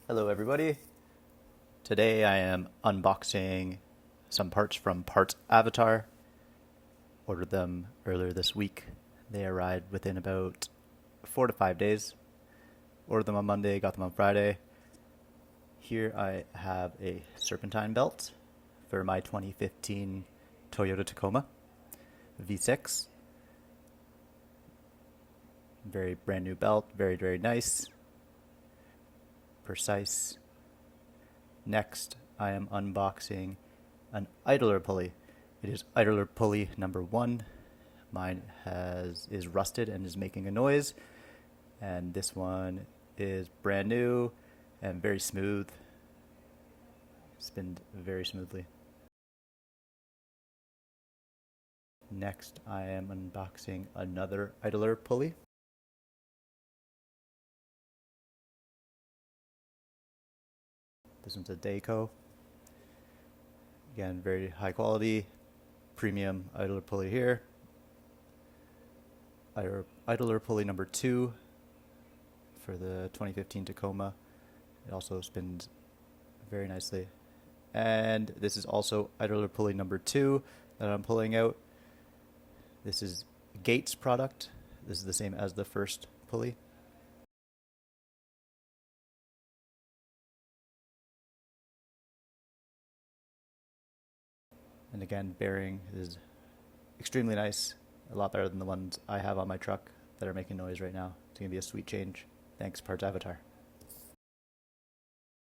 Hello everybody. Today I am unboxing some parts from Parts Avatar. Ordered them earlier this week. They arrived within about 4 to 5 days. Ordered them on Monday, got them on Friday. Here I have a Serpentine belt for my 2015 Toyota Tacoma V6. Very brand new belt, very nice. Precise. Next, I am unboxing an idler pulley. It is idler pulley number 1. Mine is rusted and is making a noise, and this one is brand new and very smooth. Spins very smoothly. Next, I am unboxing another idler pulley. This one's a Dayco. Again, very high quality, premium idler pulley here. Idler pulley number 2 for the 2015 Tacoma. It also spins very nicely. And this is also idler pulley number 2 that I'm pulling out. This is Gates product. This is the same as the first pulley. And again, bearing is extremely nice, a lot better than the ones I have on my truck that are making noise right now. It's going to be a sweet change. Thanks, Parts Avatar.